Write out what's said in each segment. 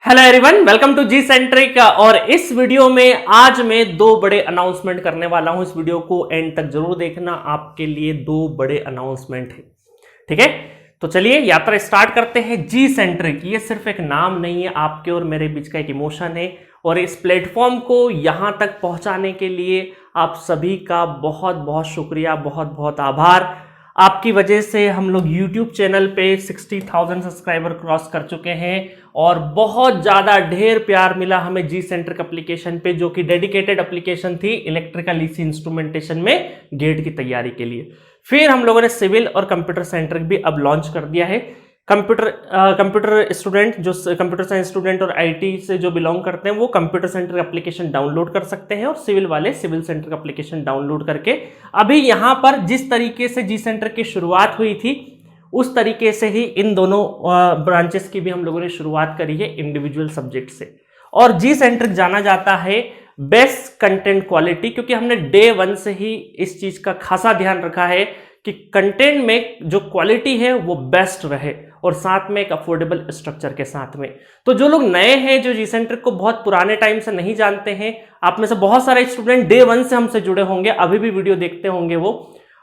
Hello everyone, welcome to G centric. और इस video में आज मैं दो बड़े अनाउंसमेंट करने वाला हूं। इस वीडियो को एंड तक जरूर देखना, आपके लिए दो बड़े अनाउंसमेंट है। ठीक है, तो चलिए यात्रा स्टार्ट करते हैं। जी सेंट्रिक ये सिर्फ एक नाम नहीं है, आपके और मेरे बीच का एक इमोशन है। और इस प्लेटफॉर्म को यहां तक पहुंचाने के लिए आप सभी का बहुत बहुत शुक्रिया, बहुत बहुत आभार। आपकी वजह से हम लोग YouTube चैनल पे 60,000 सब्सक्राइबर क्रॉस कर चुके हैं और बहुत ज़्यादा ढेर प्यार मिला हमें जी सेंट्रिक एप्लीकेशन पे, जो कि डेडिकेटेड एप्लीकेशन थी इलेक्ट्रिकल ईसी इंस्ट्रूमेंटेशन में गेट की तैयारी के लिए। फिर हम लोगों ने सिविल और कंप्यूटर सेंट्रिक भी अब लॉन्च कर दिया है। कंप्यूटर स्टूडेंट, जो कंप्यूटर साइंस स्टूडेंट और आईटी से जो बिलोंग करते हैं, वो कंप्यूटर सेंट्रिक एप्लीकेशन डाउनलोड कर सकते हैं, और सिविल वाले सिविल सेंट्रिक एप्लीकेशन डाउनलोड करके अभी यहाँ पर जिस तरीके से जी सेंट्रिक की शुरुआत हुई थी उस तरीके से ही इन दोनों ब्रांचेस की भी हम लोगों ने शुरुआत करी है इंडिविजुअल सब्जेक्ट से। और जी सेंट्रिक जाना जाता है बेस्ट कंटेंट क्वालिटी, क्योंकि हमने डे 1 से ही इस चीज का खासा ध्यान रखा है कि कंटेंट में जो क्वालिटी है वो बेस्ट रहे, और साथ में एक अफोर्डेबल स्ट्रक्चर के साथ में। तो जो लोग नए हैं, जो जी सेंट्रिक को बहुत पुराने टाइम से नहीं जानते हैं, आप में से बहुत सारे स्टूडेंट डे 1 से हमसे जुड़े होंगे, अभी भी वीडियो देखते होंगे वो,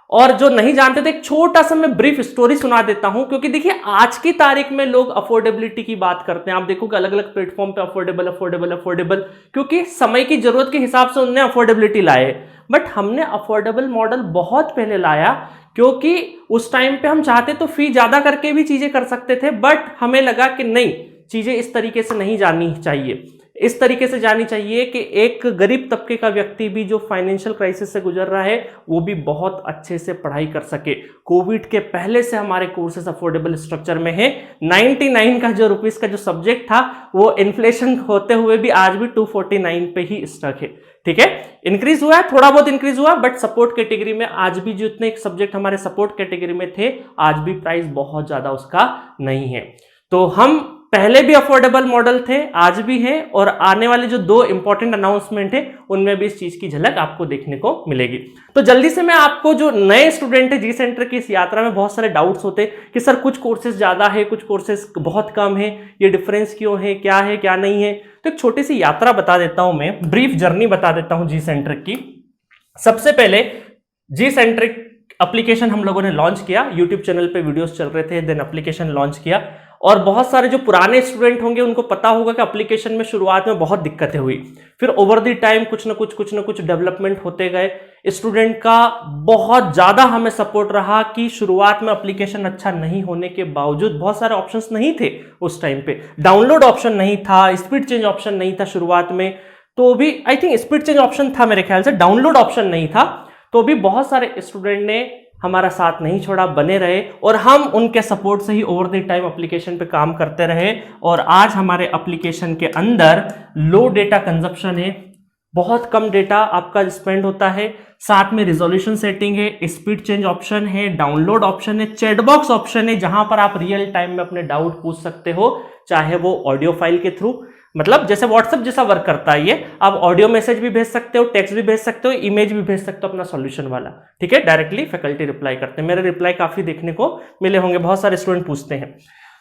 और जो नहीं जानते थे, एक छोटा सा मैं ब्रीफ स्टोरी सुना देता हूं। क्योंकि देखिए आज की तारीख में लोग अफोर्डेबिलिटी की बात करते हैं, आप देखोगे अलग अलग प्लेटफॉर्म पे अफोर्डेबल अफोर्डेबल अफोर्डेबल, क्योंकि समय की जरूरत के हिसाब से उन्होंने अफोर्डेबिलिटी लाए। बट हमने अफोर्डेबल मॉडल बहुत पहले लाया, क्योंकि उस टाइम पे हम चाहते तो फी ज्यादा करके भी चीजें कर सकते थे, बट हमें लगा कि नहीं, चीजें इस तरीके से नहीं जानी चाहिए। इस तरीके से जानी चाहिए कि एक गरीब तबके का व्यक्ति भी जो फाइनेंशियल क्राइसिस से गुजर रहा है वो भी बहुत अच्छे से पढ़ाई कर सके। कोविड के पहले से हमारे कोर्सेज अफोर्डेबल स्ट्रक्चर में है। 99 का जो रुपीस का जो सब्जेक्ट था वो इन्फ्लेशन होते हुए भी आज भी 249 पे ही स्टक है। ठीक है, इंक्रीज हुआ है, थोड़ा बहुत इंक्रीज हुआ, बट सपोर्ट कैटेगरी में आज भी जो इतने सब्जेक्ट हमारे सपोर्ट कैटेगरी में थे, आज भी प्राइस बहुत ज्यादा उसका नहीं है। तो हम पहले भी अफोर्डेबल मॉडल थे, आज भी हैं, और आने वाले जो दो इंपॉर्टेंट अनाउंसमेंट है उनमें भी इस चीज की झलक आपको देखने को मिलेगी। तो जल्दी से मैं आपको, जो नए स्टूडेंट है जी सेंटर की इस यात्रा में, बहुत सारे डाउट्स होते हैं कि सर कुछ कोर्सेज ज्यादा है, कुछ कोर्सेज बहुत कम है, ये डिफरेंस क्यों है, क्या है क्या नहीं है। तो एक छोटी सी यात्रा बता देता हूं, मैं ब्रीफ जर्नी बता देता हूं जी सेंट्रिक की। सबसे पहले जी सेंट्रिक एप्लीकेशन हम लोगों ने लॉन्च किया, यूट्यूब चैनल पे वीडियोस चल रहे थे, देन एप्लीकेशन लॉन्च किया। और बहुत सारे जो पुराने स्टूडेंट होंगे उनको पता होगा कि एप्लीकेशन में शुरुआत में बहुत दिक्कतें हुई, फिर ओवर द टाइम कुछ ना कुछ डेवलपमेंट होते गए। स्टूडेंट का बहुत ज्यादा हमें सपोर्ट रहा कि शुरुआत में एप्लीकेशन अच्छा नहीं होने के बावजूद, बहुत सारे ऑप्शंस नहीं थे उस टाइम पे, डाउनलोड ऑप्शन नहीं था, स्पीड चेंज ऑप्शन नहीं था शुरुआत में, तो भी I think speed change option था मेरे ख्याल से, डाउनलोड ऑप्शन नहीं था, तो भी बहुत सारे स्टूडेंट ने हमारा साथ नहीं छोड़ा, बने रहे, और हम उनके सपोर्ट से ही ओवर द टाइम एप्लीकेशन पे काम करते रहे। और आज हमारे एप्लीकेशन के अंदर लो डेटा कंजप्शन है, बहुत कम डेटा आपका स्पेंड होता है, साथ में रिजोल्यूशन सेटिंग है, स्पीड चेंज ऑप्शन है, डाउनलोड ऑप्शन है, चैट बॉक्स ऑप्शन है, जहां पर आप रियल टाइम में अपने डाउट पूछ सकते हो, चाहे वो ऑडियो फाइल के थ्रू, मतलब जैसे व्हाट्सएप जैसा वर्क करता है ये, आप ऑडियो मैसेज भी भेज सकते हो, टेक्स्ट भी भेज सकते हो, इमेज भी भेज सकते हो अपना सॉल्यूशन वाला। ठीक है, डायरेक्टली फैकल्टी रिप्लाई करते हैं, मेरे रिप्लाई काफी देखने को मिले होंगे, बहुत सारे स्टूडेंट पूछते हैं।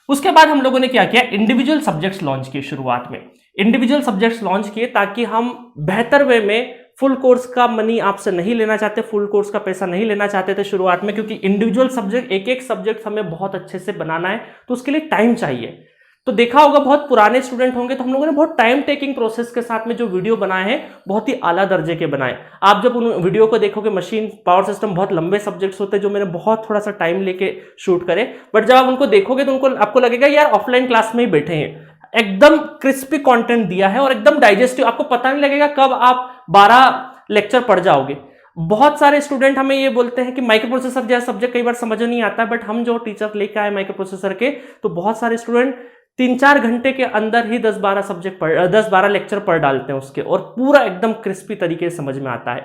उसके बाद हम लोगों ने क्या किया, इंडिविजुअल सब्जेक्ट्स लॉन्च किए। शुरुआत में इंडिविजुअल सब्जेक्ट्स लॉन्च किए ताकि हम बेहतर वे में, फुल कोर्स का मनी आपसे नहीं लेना चाहते, फुल कोर्स का पैसा नहीं लेना चाहते थे शुरुआत में, क्योंकि इंडिविजुअल सब्जेक्ट, एक एक सब्जेक्ट हमें बहुत अच्छे से बनाना है, तो उसके लिए टाइम चाहिए। तो देखा होगा बहुत पुराने स्टूडेंट होंगे, तो हम लोगों ने बहुत टाइम टेकिंग प्रोसेस के साथ में जो वीडियो बनाए हैं, बहुत ही आला दर्जे के बनाए। आप जब उन वीडियो को देखोगे, मशीन पावर सिस्टम बहुत लंबे सब्जेक्ट्स होते हैं जो मैंने बहुत थोड़ा सा टाइम लेके शूट करे, बट जब आप उनको देखोगे तो उनको आपको लगेगा यार ऑफलाइन क्लास में ही बैठे हैं, एकदम क्रिस्पी कंटेंट दिया है और एकदम डाइजेस्टिव, आपको पता नहीं लगेगा कब आप 12 लेक्चर पढ़ जाओगे। बहुत सारे स्टूडेंट हमें ये बोलते हैं कि माइक्रो प्रोसेसर जैसा सब्जेक्ट कई बार समझ नहीं आता, बट हम जो टीचर लेके आए माइक्रो प्रोसेसर के, तो बहुत सारे स्टूडेंट 3-4 घंटे के अंदर ही 10-12 लेक्चर पढ़ डालते हैं उसके, और पूरा एकदम क्रिस्पी तरीके से समझ में आता है।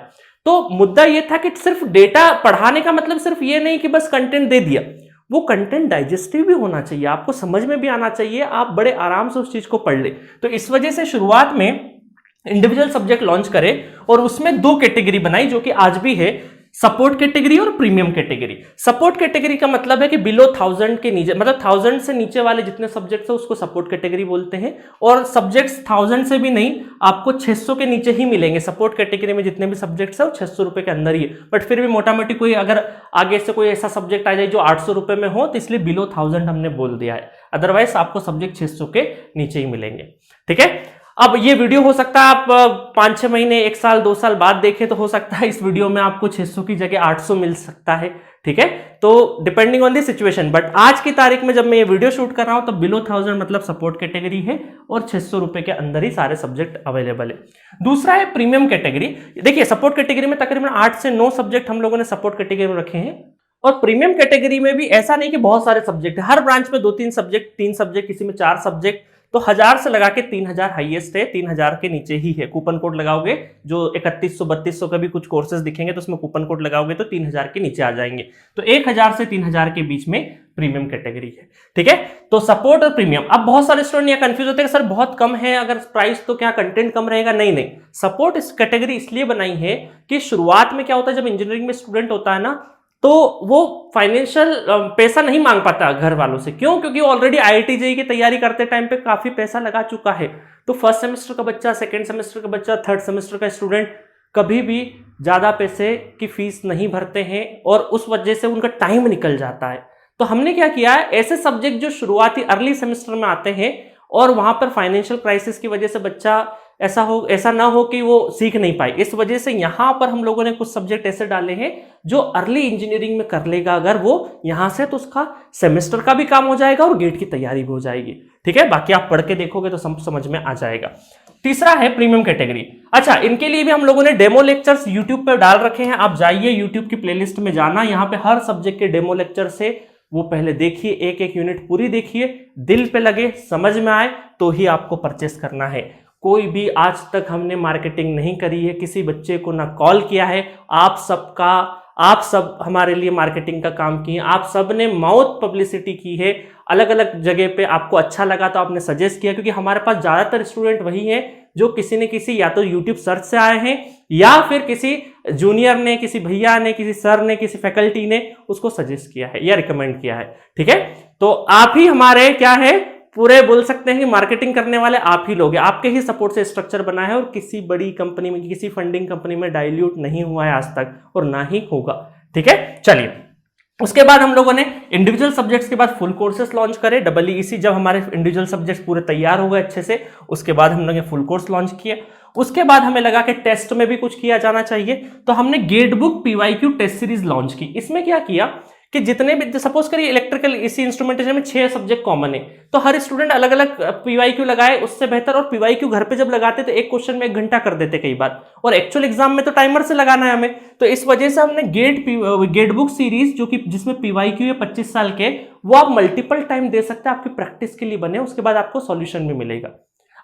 तो मुद्दा ये था कि सिर्फ डेटा पढ़ाने का मतलब सिर्फ ये नहीं कि बस कंटेंट दे दिया, वो कंटेंट डाइजेस्टिव भी होना चाहिए, आपको समझ में भी आना चाहिए, आप बड़े आराम से उस चीज को पढ़ ले। तो इस वजह से शुरुआत में इंडिविजुअल सब्जेक्ट लॉन्च करे, और उसमें 2 कैटेगरी बनाई जो कि आज भी है, सपोर्ट कैटेगरी और प्रीमियम कैटेगरी। सपोर्ट कैटेगरी का मतलब है कि बिलो 1000 के नीचे, मतलब 1000 से नीचे वाले जितने सब्जेक्ट्स है उसको सपोर्ट कैटेगरी बोलते हैं, और सब्जेक्ट्स 1000 से भी नहीं, आपको 600 के नीचे ही मिलेंगे। सपोर्ट कैटेगरी में जितने भी सब्जेक्ट्स है वो 600 रुपए के अंदर ही है, बट फिर भी मोटा मोटी कोई अगर आगे से कोई ऐसा सब्जेक्ट आ जाए जो 800 रुपए में हो तो इसलिए बिलो 1000 हमने बोल दिया है, अदरवाइज आपको सब्जेक्ट 600 के नीचे ही मिलेंगे। ठीक है, अब ये वीडियो हो सकता है आप 5-6 महीने, 1 साल 2 साल बाद देखें तो हो सकता है इस वीडियो में आपको 600 की जगह 800 मिल सकता है। ठीक है, तो depending on the situation, but आज की तारीख में जब मैं ये वीडियो शूट कर रहा हूं तो बिलो 1000 मतलब सपोर्ट कैटेगरी है और 600 रुपए के अंदर ही सारे सब्जेक्ट अवेलेबल है। दूसरा है प्रीमियम कैटेगरी। देखिए सपोर्ट कैटेगरी में तकरीबन 8 से 9 सब्जेक्ट हम लोगों ने सपोर्ट कैटेगरी में रखे हैं, और प्रीमियम कैटेगरी में भी ऐसा नहीं कि बहुत सारे सब्जेक्ट है, हर ब्रांच में 2-3 सब्जेक्ट, 3 सब्जेक्ट, किसी में 4 सब्जेक्ट, तो 1000 से लगा के 3000 हाईएस्ट है, 3000 के नीचे ही है। कूपन कोड लगाओगे जो 3100-3200 का भी कुछ कोर्सेज दिखेंगे तो उसमें कूपन कोड लगाओगे तो 3000 के नीचे आ जाएंगे। तो 1000 से 3000 के बीच में प्रीमियम कैटेगरी है। ठीक है, तो सपोर्ट और प्रीमियम। अब बहुत सारे स्टूडेंट यहाँ कंफ्यूज होते हैं सर बहुत कम है अगर प्राइस तो क्या कंटेंट कम रहेगा? नहीं नहीं, सपोर्ट इस कैटेगरी इसलिए बनाई है कि शुरुआत में क्या होता है जब इंजीनियरिंग में स्टूडेंट होता है ना तो वो फाइनेंशियल पैसा नहीं मांग पाता घर वालों से। क्यों? क्योंकि वो ऑलरेडी IIT JEE की तैयारी करते टाइम पे काफी पैसा लगा चुका है। तो फर्स्ट सेमेस्टर का बच्चा, सेकंड सेमेस्टर का बच्चा, थर्ड सेमेस्टर का स्टूडेंट कभी भी ज्यादा पैसे की फीस नहीं भरते हैं और उस वजह से उनका टाइम निकल जाता है। तो हमने क्या किया है, ऐसे सब्जेक्ट जो शुरुआती अर्ली सेमेस्टर में आते हैं और वहां पर फाइनेंशियल क्राइसिस की वजह से बच्चा ऐसा ना हो कि वो सीख नहीं पाए, इस वजह से यहां पर हम लोगों ने कुछ सब्जेक्ट ऐसे डाले हैं जो अर्ली इंजीनियरिंग में कर लेगा अगर वो यहां से, तो उसका सेमेस्टर का भी काम हो जाएगा और गेट की तैयारी भी हो जाएगी। ठीक है, बाकी आप पढ़ के देखोगे तो समझ में आ जाएगा। तीसरा है प्रीमियम कैटेगरी। अच्छा, इनके लिए भी हम लोगों ने डेमो लेक्चर्स यूट्यूब पर डाल रखे हैं, आप जाइए यूट्यूब की प्लेलिस्ट में जाना, यहाँ पे हर सब्जेक्ट के डेमो लेक्चर से वो पहले देखिए, एक एक यूनिट पूरी देखिए, दिल पे लगे, समझ में आए तो ही आपको परचेस करना है। कोई भी आज तक हमने मार्केटिंग नहीं करी है, किसी बच्चे को ना कॉल किया है, आप सब हमारे लिए मार्केटिंग का काम किए, आप सब ने माउथ पब्लिसिटी की है, अलग अलग जगह पे आपको अच्छा लगा तो आपने सजेस्ट किया, क्योंकि हमारे पास ज्यादातर स्टूडेंट वही हैं जो किसी न किसी या तो यूट्यूब सर्च से आए हैं या फिर किसी जूनियर ने, किसी भैया ने, किसी सर ने, किसी फैकल्टी ने उसको सजेस्ट किया है या रिकमेंड किया है। ठीक है, तो आप ही हमारे क्या है, पूरे बोल सकते हैं कि मार्केटिंग करने वाले आप ही लोग हैं, आपके ही सपोर्ट से स्ट्रक्चर बना है और किसी बड़ी कंपनी में, किसी फंडिंग कंपनी में डाइल्यूट नहीं हुआ है आज तक और ना ही होगा। ठीक है, चलिए उसके बाद हम लोगों ने इंडिविजुअल सब्जेक्ट्स के बाद फुल कोर्सेस लॉन्च करे। EEC जब हमारे इंडिविजुअल सब्जेक्ट्स पूरे तैयार हो गए अच्छे से, उसके बाद हम लोगों ने फुल कोर्स लॉन्च किया। उसके बाद हमें लगा कि टेस्ट में भी कुछ किया जाना चाहिए, तो हमने GATE book PYQ test series launch की। इसमें क्या किया कि जितने भी, सपोज करिए इलेक्ट्रिकल इसी इंस्ट्रूमेंटेशन में 6 सब्जेक्ट कॉमन है, तो हर स्टूडेंट अलग अलग PYQ लगाए उससे बेहतर, और PYQ घर पे जब लगाते तो एक क्वेश्चन में 1 घंटा कर देते कई बार, और एक्चुअल एग्जाम में तो टाइमर से लगाना है हमें। तो इस वजह से हमने गेट बुक सीरीज जो कि जिसमें PYQ है 25 साल के, वो आप मल्टीपल टाइम दे सकते हैं, आपकी प्रैक्टिस के लिए बने, उसके बाद आपको सॉल्यूशन भी मिलेगा।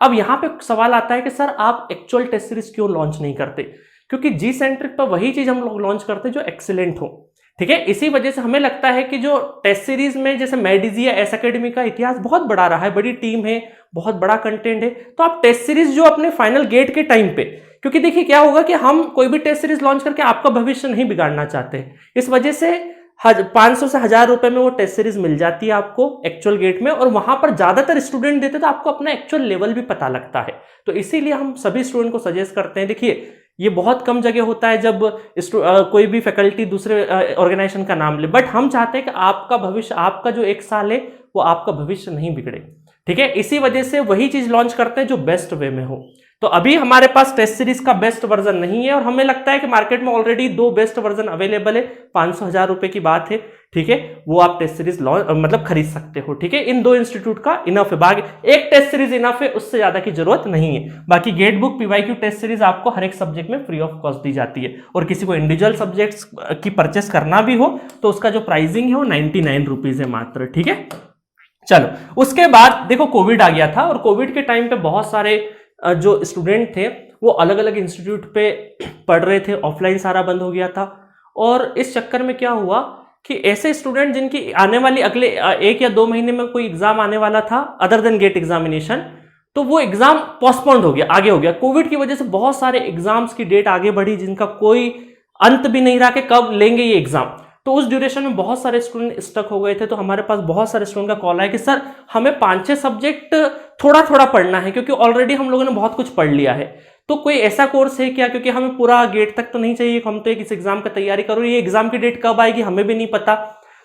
अब यहाँ पे सवाल आता है कि सर आप एक्चुअल टेस्ट सीरीज क्यों लॉन्च नहीं करते? क्योंकि जी सेंट्रिक पर वही चीज हम लोग लॉन्च करते जो एक्सीलेंट हो। ठीक है, इसी वजह से हमें लगता है कि जो टेस्ट सीरीज में जैसे मैडिजी या एस एकेडमी का इतिहास बहुत बड़ा रहा है, बड़ी टीम है, बहुत बड़ा कंटेंट है, तो आप टेस्ट सीरीज जो अपने फाइनल गेट के टाइम पे, क्योंकि देखिए क्या होगा कि हम कोई भी टेस्ट सीरीज लॉन्च करके आपका भविष्य नहीं बिगाड़ना चाहते, इस वजह से 500 से 1000 रुपए में वो टेस्ट सीरीज मिल जाती है आपको एक्चुअल गेट में, और वहां पर ज्यादातर स्टूडेंट देते तो आपको अपना एक्चुअल लेवल भी पता लगता है। तो इसीलिए हम सभी स्टूडेंट को सजेस्ट करते हैं, देखिए ये बहुत कम जगह होता है जब कोई भी फैकल्टी दूसरे ऑर्गेनाइजेशन का नाम ले, बट हम चाहते हैं कि आपका भविष्य, आपका जो 1 साल है वो आपका भविष्य नहीं बिगड़े। ठीक है, इसी वजह से वही चीज लॉन्च करते हैं जो बेस्ट वे में हो। तो अभी हमारे पास टेस्ट सीरीज का बेस्ट वर्जन नहीं है, और हमें लगता है कि मार्केट में ऑलरेडी 2 बेस्ट वर्जन अवेलेबल है, 500-1000 रुपए की बात है। ठीक है, वो आप टेस्ट सीरीज मतलब खरीद सकते हो। ठीक है, इन 2 इंस्टीट्यूट का इनफ है, बाकी एक टेस्ट सीरीज इनफ है, उससे ज्यादा की जरूरत नहीं है। बाकी GATE book PYQ test series आपको हर एक सब्जेक्ट में फ्री ऑफ कॉस्ट दी जाती है, और किसी को इंडिविजुअल सब्जेक्ट्स की परचेस करना भी हो तो उसका जो प्राइसिंग है वो 99 रुपीज है मात्र। ठीक है, चलो उसके बाद देखो कोविड आ गया था, और कोविड के टाइम पे बहुत सारे जो स्टूडेंट थे वो अलग अलग इंस्टीट्यूट पे पढ़ रहे थे, ऑफलाइन सारा बंद हो गया था, और इस चक्कर में क्या हुआ कि ऐसे स्टूडेंट जिनकी आने वाली अगले 1 या 2 महीने में कोई एग्जाम आने वाला था अदर देन गेट एग्जामिनेशन, तो वो एग्जाम पोस्टपोन्ड हो गया, आगे हो गया। कोविड की वजह से बहुत सारे एग्जाम्स की डेट आगे बढ़ी जिनका कोई अंत भी नहीं रहा कि कब लेंगे ये एग्जाम। तो उस ड्यूरेशन में बहुत सारे स्टूडेंट स्टक हो गए थे। तो हमारे पास बहुत सारे स्टूडेंट का कॉल आया कि सर हमें 5-6 सब्जेक्ट थोड़ा थोड़ा पढ़ना है, क्योंकि ऑलरेडी हम लोगों ने बहुत कुछ पढ़ लिया है। तो कोई ऐसा कोर्स है क्या, क्योंकि हमें पूरा गेट तक तो नहीं चाहिए, हम तो एक इस एग्जाम का तैयारी करो, ये एग्जाम की डेट कब आएगी हमें भी नहीं पता।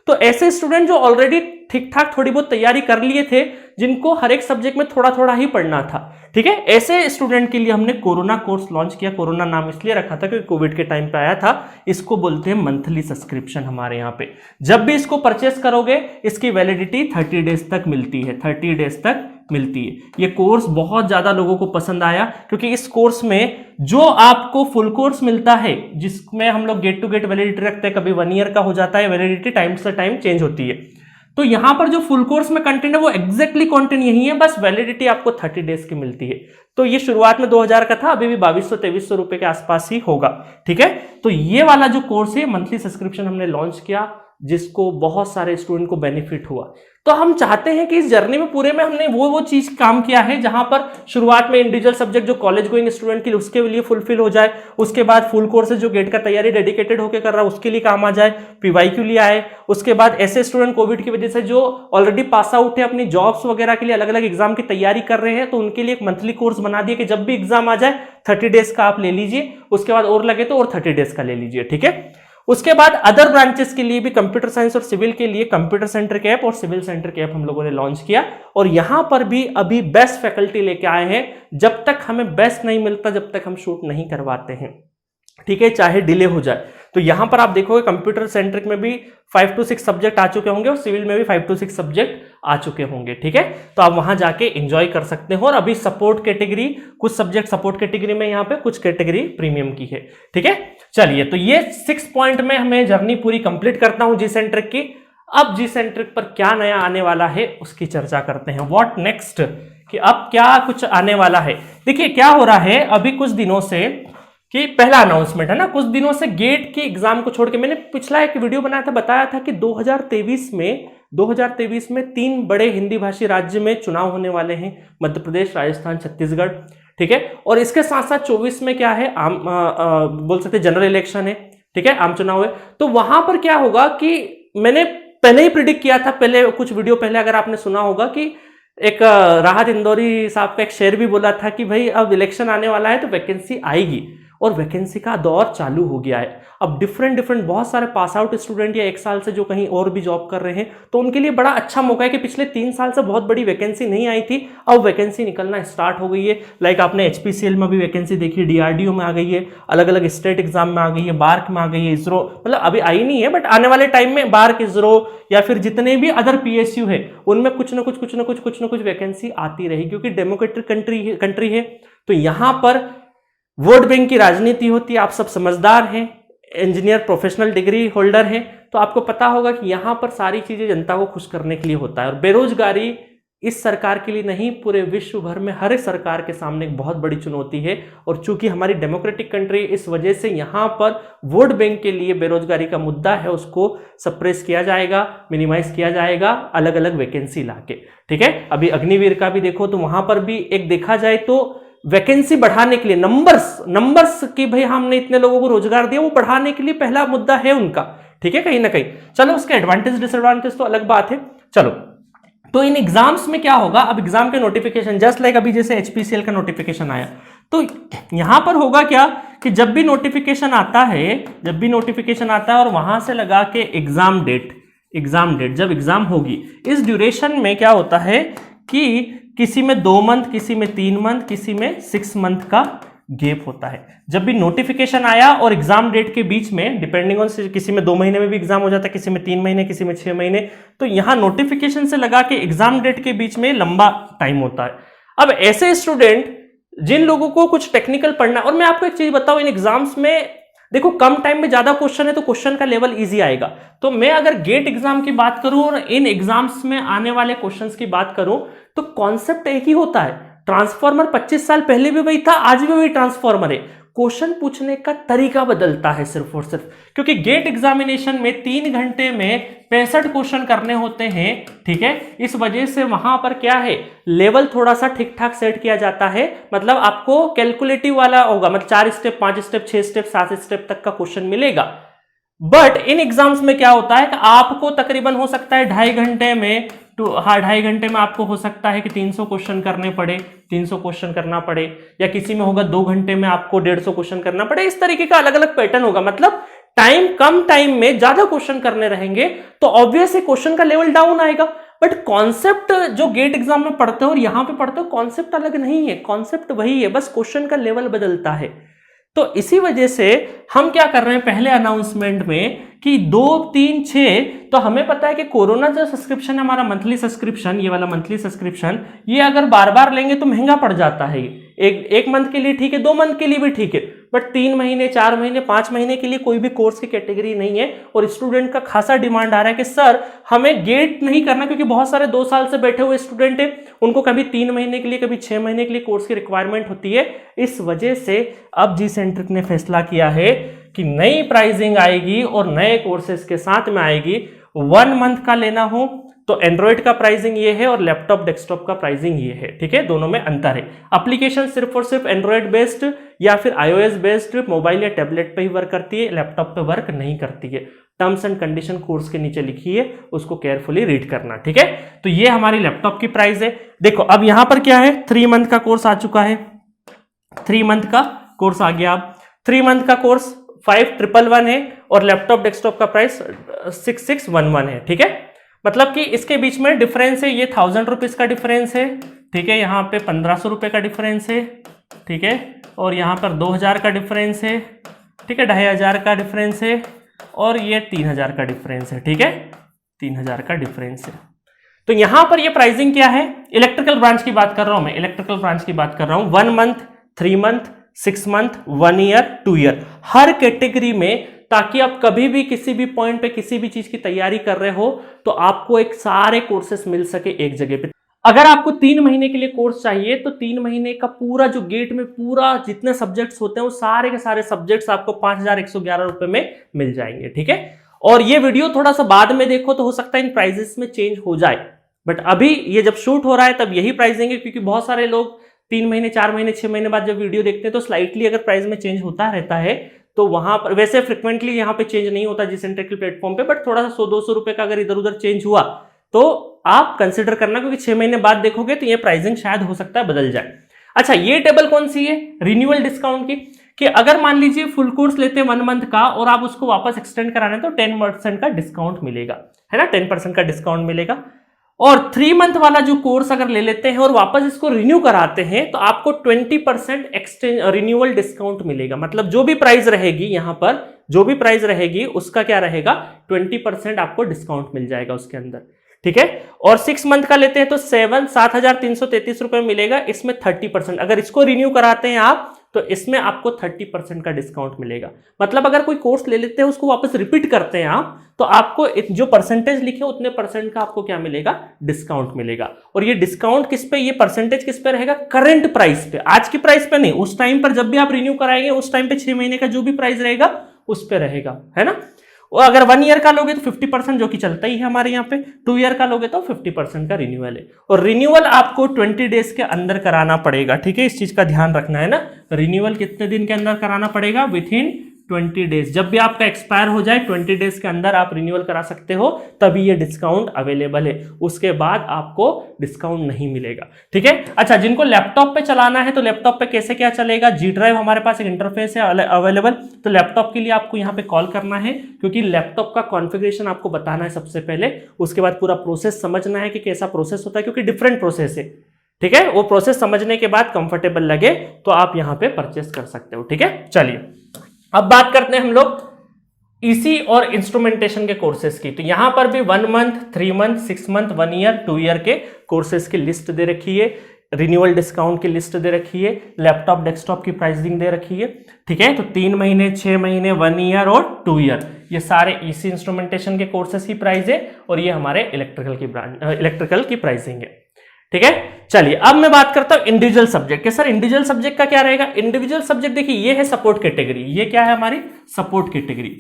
तो ऐसे स्टूडेंट जो ऑलरेडी ठीक ठाक थोड़ी बहुत तैयारी कर लिए थे, जिनको हर एक सब्जेक्ट में थोड़ा थोड़ा ही पढ़ना था, ठीक है, ऐसे स्टूडेंट के लिए हमने कोरोना कोर्स लॉन्च किया। कोरोना नाम इसलिए रखा था क्योंकि कोविड के टाइम पे आया था। इसको बोलते हैं मंथली सब्सक्रिप्शन। हमारे यहाँ पे जब भी इसको परचेस करोगे इसकी वैलिडिटी 30 डेज तक मिलती है, 30 डेज तक मिलती है। ये कोर्स बहुत ज्यादा लोगों को पसंद आया, क्योंकि इस कोर्स में जो आपको फुल कोर्स मिलता है, जिसमें हम लोग गेट टू गेट वैलिडिटी रखते हैं, कभी 1 ईयर का हो जाता है वैलिडिटी, टाइम से टाइम चेंज होती है। तो यहां पर जो फुल कोर्स में कंटेंट है वो एग्जैक्टली कंटेंट यही है, बस वैलिडिटी आपको 30 डेज की मिलती है। तो ये शुरुआत में 2000 का था, अभी भी 2200-2300 रुपए के आसपास ही होगा, ठीक है। तो ये वाला जो कोर्स है मंथली सब्सक्रिप्शन हमने लॉन्च किया, जिसको बहुत सारे स्टूडेंट को बेनिफिट हुआ। तो हम चाहते हैं कि इस जर्नी में पूरे में हमने वो चीज काम किया है जहां पर शुरुआत में इंडिविजुअल सब्जेक्ट जो कॉलेज गोइंग स्टूडेंट के लिए उसके लिए फुलफिल हो जाए, उसके बाद फुल कोर्सेज जो गेट का तैयारी डेडिकेटेड होकर कर रहा है उसके लिए काम आ जाए, पीवाईक्यू लिए आए। उसके बाद ऐसे स्टूडेंट कोविड की वजह से जो ऑलरेडी पास आउट है, अपनी जॉब्स वगैरह के लिए अलग अलग एग्जाम की तैयारी कर रहे हैं, तो उनके लिए एक मंथली कोर्स बना दिया कि जब भी एग्जाम आ जाए 30 डेज का आप ले लीजिए, उसके बाद और लगे तो और 30 डेज का ले लीजिए, ठीक है। उसके बाद अदर ब्रांचेस के लिए भी कंप्यूटर साइंस और सिविल के लिए कंप्यूटर सेंटर के ऐप और सिविल सेंटर के ऐप हम लोगों ने लॉन्च किया। और यहां पर भी अभी बेस्ट फैकल्टी लेके आए हैं। जब तक हमें बेस्ट नहीं मिलता, जब तक हम शूट नहीं करवाते हैं, ठीक है, चाहे डिले हो जाए। तो यहां पर आप देखोगे कंप्यूटर सेंट्रिक में भी 5 to 6 सब्जेक्ट आ चुके होंगे और सिविल में भी 5 to 6 सब्जेक्ट आ चुके होंगे, ठीक है। तो आप वहां जाके एंजॉय कर सकते हो। और अभी सपोर्ट कैटेगरी, कुछ सब्जेक्ट सपोर्ट कैटेगरी में यहाँ पे, कुछ कैटेगरी प्रीमियम की है, ठीक है। चलिए, तो ये 6 पॉइंट में हमें जर्नी पूरी कंप्लीट करता हूं जी सेंट्रिक की। अब जी सेंट्रिक पर क्या नया आने वाला है उसकी चर्चा करते हैं। व्हाट नेक्स्ट, कि अब क्या कुछ आने वाला है। देखिए क्या हो रहा है अभी कुछ दिनों से, कि पहला अनाउंसमेंट है ना, कुछ दिनों से गेट के एग्जाम को छोड़ के, मैंने पिछला एक वीडियो बनाया था, बताया था कि 2023 में 3 बड़े हिंदी भाषी राज्य में चुनाव होने वाले हैं, मध्य प्रदेश, राजस्थान, छत्तीसगढ़, ठीक है। और इसके साथ साथ 24 में क्या है, आम बोल सकते जनरल इलेक्शन है, ठीक है, आम चुनाव है। तो वहां पर क्या होगा कि मैंने पहले ही प्रिडिक्ट किया था, पहले कुछ वीडियो पहले अगर आपने सुना होगा, कि एक राहत इंदौरी साहब का एक शेर भी बोला था कि भाई अब इलेक्शन आने वाला है तो वैकेंसी आएगी, और वैकेंसी का दौर चालू हो गया है। अब डिफरेंट बहुत सारे पास आउट स्टूडेंट या 1 साल से जो कहीं और भी जॉब कर रहे हैं, तो उनके लिए बड़ा अच्छा मौका है कि पिछले 3 साल से बहुत बड़ी वैकेंसी नहीं आई थी, अब वैकेंसी निकलना स्टार्ट हो गई है। लाइक आपने HPCL में भी वैकेंसी देखी, DRDO में आ गई है, अलग अलग स्टेट एग्जाम में आ गई है, बार्क में आ गई है, इसरो, मतलब अभी आई नहीं है बट आने वाले टाइम में बार्क, इसरो या फिर जितने भी अदर PSU है उनमें कुछ ना कुछ वैकेंसी आती रहेगी, क्योंकि डेमोक्रेटिक कंट्री है। तो यहां पर वोट बैंक की राजनीति होती है। आप सब समझदार हैं, इंजीनियर, प्रोफेशनल डिग्री होल्डर हैं, तो आपको पता होगा कि यहां पर सारी चीजें जनता को खुश करने के लिए होता है। और बेरोजगारी इस सरकार के लिए नहीं, पूरे विश्व भर में हर एक सरकार के सामने एक बहुत बड़ी चुनौती है। और चूंकि हमारी डेमोक्रेटिक कंट्री, इस वजह से यहां पर वोट बैंक के लिए बेरोजगारी का मुद्दा है, उसको सप्रेस किया जाएगा, मिनिमाइज किया जाएगा अलग अलग वैकेंसी लाके, ठीक है। अभी अग्निवीर का भी देखो, तो वहां पर भी एक देखा जाए तो वैकेंसी बढ़ाने के लिए नंबर्स की, भाई हमने इतने लोगों को रोजगार दिया, वो बढ़ाने के लिए पहला मुद्दा है उनका, ठीक है, कहीं ना कहीं। चलो उसके एडवांटेज डिसएडवांटेज तो अलग बात है। चलो, तो इन एग्जाम्स में क्या होगा, अब एग्जाम के नोटिफिकेशन जस्ट लाइक अभी जैसे HPCL का नोटिफिकेशन आया, तो यहां पर होगा क्या कि जब भी नोटिफिकेशन आता है और वहां से लगा के एग्जाम डेट जब एग्जाम होगी, इस ड्यूरेशन में क्या होता है कि किसी में 2 मंथ, किसी में 3 मंथ, किसी में 6 मंथ का गैप होता है। जब भी नोटिफिकेशन आया और एग्जाम डेट के बीच में, डिपेंडिंग ऑन, किसी में 2 महीने में भी एग्जाम हो जाता है, किसी में 3 महीने, किसी में 6 महीने, तो यहां नोटिफिकेशन से लगा के एग्जाम डेट के बीच में लंबा टाइम होता है। अब ऐसे स्टूडेंट जिन लोगों को कुछ टेक्निकल पढ़ना, और मैं आपको एक चीज बताऊं, इन एग्जाम्स में देखो कम टाइम में ज्यादा क्वेश्चन है तो क्वेश्चन का लेवल इजी आएगा। तो मैं अगर गेट एग्जाम की बात करूं और इन एग्जाम्स में आने वाले क्वेश्चंस की बात करूं, तो कॉन्सेप्ट एक ही होता है। ट्रांसफॉर्मर 25 साल पहले भी वही था, आज भी वही ट्रांसफॉर्मर है। क्वेश्चन पूछने का तरीका बदलता है सिर्फ और सिर्फ, क्योंकि गेट एग्जामिनेशन में 3 घंटे में 65 क्वेश्चन करने होते हैं, ठीक है। इस वजह से वहां पर क्या है, लेवल थोड़ा सा ठीक ठाक सेट किया जाता है, मतलब आपको कैलकुलेटिव वाला होगा, मतलब 4 स्टेप 5 स्टेप 6 स्टेप 7 स्टेप तक का क्वेश्चन मिलेगा। बट इन एग्जाम्स में क्या होता है कि आपको तकरीबन हो सकता है 2.5 घंटे में 2.5 घंटे में आपको हो सकता है कि 300 क्वेश्चन करने पड़े, 300 क्वेश्चन करना पड़े, या किसी में होगा 2 घंटे में आपको 150 क्वेश्चन करना पड़े। इस तरीके का अलग अलग पैटर्न होगा, मतलब कम टाइम में ज्यादा क्वेश्चन करने रहेंगे तो ऑब्वियस है क्वेश्चन का लेवल डाउन आएगा। बट कॉन्सेप्ट जो गेट एग्जाम में पढ़ते हो और यहां पे पढ़ते हो, कॉन्सेप्ट अलग नहीं है, कॉन्सेप्ट वही है, बस क्वेश्चन का लेवल बदलता है। तो इसी वजह से हम क्या कर रहे हैं पहले अनाउंसमेंट में कि 2, 3, 6, तो हमें पता है कि कोरोना जो सब्सक्रिप्शन है हमारा मंथली सब्सक्रिप्शन, ये वाला मंथली सब्सक्रिप्शन, ये अगर बार बार लेंगे तो महंगा पड़ जाता है। एक मंथ के लिए ठीक है, 2 मंथ के लिए भी ठीक है, बट 3 महीने 4 महीने 5 महीने के लिए कोई भी कोर्स की कैटेगरी नहीं है। और स्टूडेंट का खासा डिमांड आ रहा है कि सर हमें गेट नहीं करना, क्योंकि बहुत सारे 2 साल से बैठे हुए स्टूडेंट हैं, उनको कभी 3 महीने के लिए कभी 6 महीने के लिए कोर्स की रिक्वायरमेंट होती है। इस वजह से अब जी सेंट्रिक ने फैसला किया है कि नई प्राइसिंग आएगी और नए कोर्सेज के साथ में आएगी। 1 मंथ का लेना हो तो एंड्रॉइड का प्राइसिंग ये है और लैपटॉप डेस्कटॉप का प्राइसिंग ये है, ठीक है, दोनों में अंतर है। एप्लीकेशन सिर्फ और सिर्फ एंड्रॉइड बेस्ड या फिर iOS बेस्ड मोबाइल या टैबलेट पे ही वर्क करती है, लैपटॉप पे वर्क नहीं करती है। टर्म्स एंड कंडीशन कोर्स के नीचे लिखी है, उसको केयरफुली रीड करना, ठीक है। तो ये हमारी लैपटॉप की प्राइस है। देखो अब यहां पर क्या है, 3 मंथ का कोर्स आ चुका है, 3 मंथ का कोर्स आ गया। 3 मंथ का कोर्स 5111 है और लैपटॉप डेस्कटॉप का प्राइस 6611 है, ठीक है। मतलब कि इसके बीच में डिफरेंस है, ये 1000 रुपीज का डिफरेंस है, ठीक है, यहाँ पे 1500 रुपए का डिफरेंस है, ठीक है, और यहाँ पर 2000 का डिफरेंस है, ठीक है, 2500 का डिफरेंस है, और ये 3000 का डिफरेंस है, ठीक है, 3000 का डिफरेंस है। तो यहां पर ये प्राइसिंग क्या है, इलेक्ट्रिकल ब्रांच की बात कर रहा हूं मैं, इलेक्ट्रिकल ब्रांच की बात कर रहा हूं। 1 month 3 month 6 month 1 year 2 year हर कैटेगरी में, ताकि आप कभी भी किसी भी पॉइंट पे किसी भी चीज की तैयारी कर रहे हो तो आपको एक सारे कोर्सेस मिल सके एक जगह पे। अगर आपको 3 महीने के लिए कोर्स चाहिए तो 3 महीने का पूरा जो गेट में पूरा जितने सब्जेक्ट्स होते हैं वो सारे के सारे सब्जेक्ट्स आपको 5111 रुपए में मिल जाएंगे, ठीक है। और ये वीडियो थोड़ा सा बाद में देखो तो हो सकता है इन प्राइजेस में चेंज हो जाए, बट अभी ये जब शूट हो रहा है तब यही प्राइसिंग है, क्योंकि बहुत सारे लोग 3 महीने 4 महीने 6 महीने बाद जब वीडियो देखते हैं तो स्लाइटली अगर प्राइस में चेंज होता रहता है, तो वहां पर वैसे फ्रिक्वेंटली यहाँ पे चेंज नहीं होता जिस सेंट्रिक प्लेटफॉर्म पे, बट थोड़ा सा 100-200 रुपए का अगर इधर उधर चेंज हुआ तो आप कंसिडर करना, क्योंकि 6 महीने बाद देखोगे तो ये प्राइसिंग शायद हो सकता है बदल जाए। अच्छा, ये टेबल कौन सी है, रिन्यूअल डिस्काउंट की, कि अगर मान लीजिए फुल कोर्स लेते हैं 1 मंथ का और आप उसको वापस एक्सटेंड कराना है तो 10% का डिस्काउंट मिलेगा, है ना, 10% का डिस्काउंट मिलेगा। और 3 मंथ वाला जो कोर्स अगर ले लेते हैं और वापस इसको रिन्यू कराते हैं तो आपको 20% एक्सचेंज रिन्यूअल डिस्काउंट मिलेगा। मतलब जो भी प्राइस रहेगी यहां पर, जो भी प्राइस रहेगी उसका क्या रहेगा, 20% आपको डिस्काउंट मिल जाएगा उसके अंदर, ठीक है। और 6 मंथ का लेते हैं तो 7,333 रुपए मिलेगा, इसमें 30%, अगर इसको रिन्यू कराते हैं आप तो इसमें आपको 30% का डिस्काउंट मिलेगा। मतलब अगर कोई कोर्स ले लेते हैं उसको वापस रिपीट करते हैं आप, तो आपको जो परसेंटेज लिखे उतने परसेंट का आपको क्या मिलेगा, डिस्काउंट मिलेगा। और ये डिस्काउंट किस पे, ये परसेंटेज किस पे रहेगा, करंट प्राइस पे, आज की प्राइस पे नहीं, उस टाइम पर जब भी आप रिन्यू कराएंगे उस टाइम पे 6 महीने का जो भी प्राइस रहेगा उस पे रहेगा, है ना। और अगर 1 ईयर का लोगे तो 50%, जो कि चलता ही है हमारे यहाँ पे, 2 ईयर का लोगे तो 50% का रिन्यूअल है। और रिन्यूअल आपको 20 डेज के अंदर कराना पड़ेगा, ठीक है, इस चीज का ध्यान रखना है ना। रिन्यूअल कितने दिन के अंदर कराना पड़ेगा, विथ इन 20 डेज, जब भी आपका एक्सपायर हो जाए 20 डेज के अंदर आप रिन्यूअल करा सकते हो, तभी ये डिस्काउंट अवेलेबल है, उसके बाद आपको डिस्काउंट नहीं मिलेगा, ठीक है। अच्छा, जिनको लैपटॉप पे चलाना है तो लैपटॉप पे कैसे क्या चलेगा, जी ड्राइव हमारे पास एक इंटरफेस है अवेलेबल, तो लैपटॉप के लिए आपको यहाँ पे कॉल करना है, क्योंकि लैपटॉप का कॉन्फ़िगरेशन आपको बताना है सबसे पहले, उसके बाद पूरा प्रोसेस समझना है कि कैसा प्रोसेस होता है, क्योंकि डिफरेंट प्रोसेस है, ठीक है। वो प्रोसेस समझने के बाद कंफर्टेबल लगे तो आप यहाँ पे परचेस कर सकते हो, ठीक है। चलिए अब बात करते हैं हम लोग ईसी और इंस्ट्रूमेंटेशन के कोर्सेज की। तो यहां पर भी 1 month 3 month 6 month 1 year 2 year के कोर्सेज की लिस्ट दे रखी है, रिन्यूअल डिस्काउंट की लिस्ट दे रखी है, लैपटॉप डेस्कटॉप की प्राइसिंग दे रखी है, ठीक है। तो 3 महीने 6 महीने 1 ईयर और 2 ईयर ये सारे ईसी इंस्ट्रूमेंटेशन के कोर्सेज की प्राइस है, और ये हमारे इलेक्ट्रिकल की प्राइसिंग है, ठीक है। चलिए अब मैं बात करता हूं इंडिविजुअल सब्जेक्ट के। सर इंडिविजुअल सब्जेक्ट का क्या रहेगा? इंडिविजुअल सब्जेक्ट देखिए ये है सपोर्ट कैटेगरी, ये क्या है हमारी सपोर्ट कैटेगरी।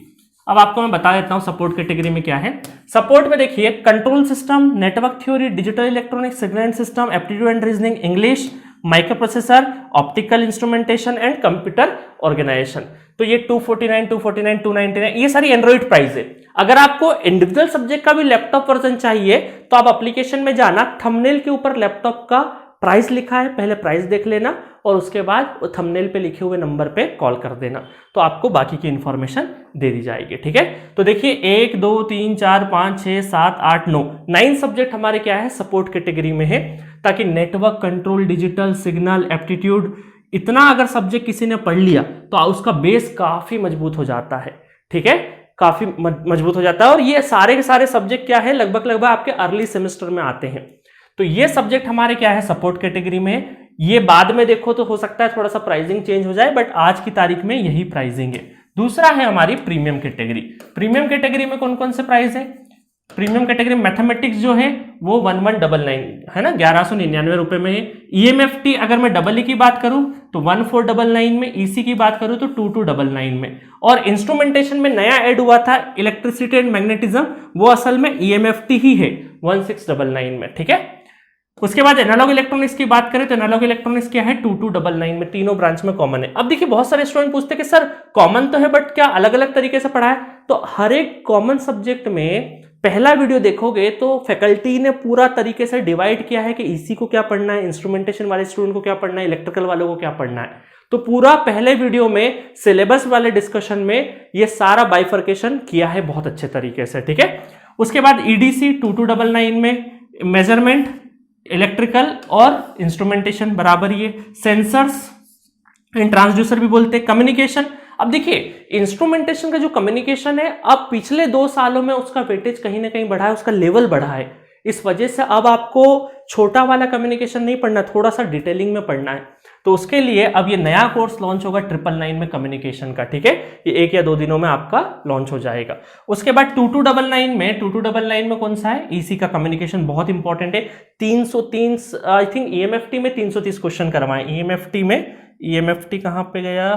अब आपको मैं बता देता हूं सपोर्ट कैटेगरी में क्या है। सपोर्ट में देखिए control system, network theory, digital electronics, signal system, aptitude and reasoning, English, microprocessor, optical instrumentation and computer organization. तो ये 249, 249, 299 ये सारी एंड्रॉइड प्राइस है। अगर आपको इंडिविजुअल सब्जेक्ट का भी लैपटॉप वर्जन चाहिए तो आप एप्लीकेशन में जाना, थंबनेल के ऊपर लैपटॉप का प्राइस लिखा है, पहले प्राइस देख लेना और उसके बाद थंबनेल पे लिखे हुए नंबर पे कॉल कर देना, तो आपको बाकी की इंफॉर्मेशन दे दी जाएगी। ठीक है, तो देखिए 1 2 3 4 5 6 7 8 9 सब्जेक्ट हमारे क्या है सपोर्ट कैटेगरी में है, ताकि network, control, digital, signal, aptitude, इतना अगर सब्जेक्ट किसी ने पढ़ लिया तो उसका बेस काफी मजबूत हो जाता है। ठीक है, काफी मजबूत हो जाता है। और ये सारे के सारे सब्जेक्ट क्या है लगभग आपके अर्ली सेमेस्टर में आते हैं। तो ये सब्जेक्ट हमारे क्या है सपोर्ट कैटेगरी में। ये बाद में देखो तो हो सकता है थोड़ा सा प्राइसिंग चेंज हो जाए, बट आज की तारीख में यही प्राइसिंग है। दूसरा है हमारी प्रीमियम कैटेगरी। प्रीमियम कैटेगरी में कौन कौन से प्राइस है? प्रीमियम कैटेगरी मैथमेटिक्स जो है वो 1199 है ना, 1199 रुपए में है। EMFT अगर मैं डबल की बात करूं तो 1499 में, EC की बात करूं तो 2299 में। और इंस्ट्रूमेंटेशन में नया ऐड हुआ था इलेक्ट्रिसिटी एंड मैग्नेटिज्म, वो असल में EMFT ही है 1699 में। ठीक है, उसके बाद एनालॉग इलेक्ट्रॉनिक्स की बात करें तो एनालॉग इलेक्ट्रॉनिक्स क्या है 2299 में, तीनों ब्रांच में कॉमन है। अब देखिए बहुत सारे स्टूडेंट पूछते हैं कि सर कॉमन तो है बट क्या अलग अलग तरीके से पढ़ा है? तो हर एक कॉमन सब्जेक्ट में पहला वीडियो देखोगे तो फैकल्टी ने पूरा तरीके से डिवाइड किया है कि EC को क्या पढ़ना है, इंस्ट्रूमेंटेशन वाले स्टूडेंट को क्या पढ़ना है, इलेक्ट्रिकल वालों को क्या पढ़ना है। तो पूरा पहले वीडियो में सिलेबस वाले डिस्कशन में ये सारा बाइफर्केशन किया है बहुत अच्छे तरीके से। ठीक है, उसके बाद EDC 2299 में, मेजरमेंट, इलेक्ट्रिकल और इंस्ट्रूमेंटेशन बराबर ये, सेंसर्स एंड ट्रांसड्यूसर भी बोलते हैं, कम्युनिकेशन। अब देखिए इंस्ट्रूमेंटेशन का जो कम्युनिकेशन है अब पिछले 2 सालों में उसका वेटेज कहीं ना कहीं बढ़ा है, उसका लेवल बढ़ा है। इस वजह से अब आपको छोटा वाला कम्युनिकेशन नहीं पढ़ना, थोड़ा सा डिटेलिंग में पढ़ना है। तो उसके लिए अब ये नया कोर्स लॉन्च होगा 999 में कम्युनिकेशन का। ठीक है, ये 1 या 2 दिनों में आपका लॉन्च हो जाएगा। उसके बाद 2299 में कौन सा है? EC का कम्युनिकेशन बहुत इंपॉर्टेंट है। 330 आई थिंक EMFT में 330 क्वेश्चन करवाए। EMFT कहां पे गया?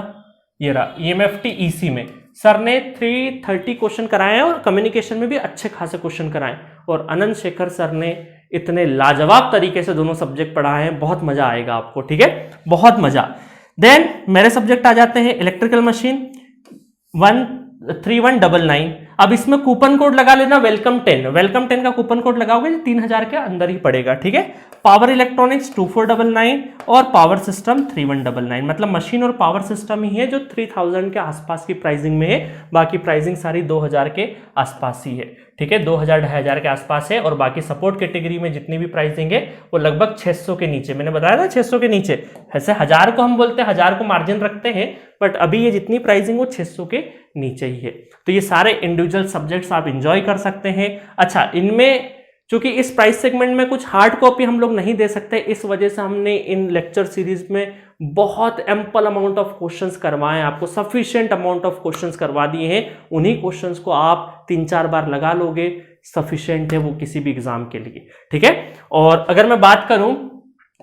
ये रहा EMFT EC में सर ने 330 क्वेश्चन कराए हैं और कम्युनिकेशन में भी अच्छे खासे क्वेश्चन कराए। और अनंत शेखर सर ने इतने लाजवाब तरीके से दोनों सब्जेक्ट पढ़ाए हैं, बहुत मजा आएगा आपको। ठीक है, बहुत मजा। देन मेरे सब्जेक्ट आ जाते हैं इलेक्ट्रिकल मशीन 13199। अब इसमें कूपन कोड लगा लेना वेलकम 10 का कूपन कोड लगाओगे 3000 के अंदर ही पड़ेगा। ठीक है, पावर इलेक्ट्रॉनिक्स 2499 और पावर सिस्टम 3199, मतलब मशीन और पावर सिस्टम ही है जो 3000 के आसपास की प्राइसिंग में है, बाकी प्राइसिंग सारी 2000 के आसपास ही है। ठीक है, 2000-2500 के आसपास है। और बाकी सपोर्ट कैटेगरी में जितनी भी प्राइसिंग है वो लगभग 600 के नीचे, मैंने बताया था 600 के नीचे। ऐसे 1000 को हम बोलते हैं, 1000 को मार्जिन रखते हैं, बट अभी ये जितनी प्राइसिंग वो 600 के नीचे ही है। तो ये सारे इंडिविजुअल सब्जेक्ट्स आप इंजॉय कर सकते हैं। अच्छा, इनमें चूंकि इस प्राइस सेगमेंट में कुछ हार्ड कॉपी हम लोग नहीं दे सकते, इस वजह से हमने इन लेक्चर सीरीज में बहुत एम्पल अमाउंट ऑफ क्वेश्चंस करवाए हैं, आपको सफिशिएंट अमाउंट ऑफ क्वेश्चंस करवा दिए हैं। उन्हीं क्वेश्चंस को आप 3-4 बार लगा लोगे, सफिशिएंट है वो किसी भी एग्जाम के लिए। ठीक है, और अगर मैं बात करूं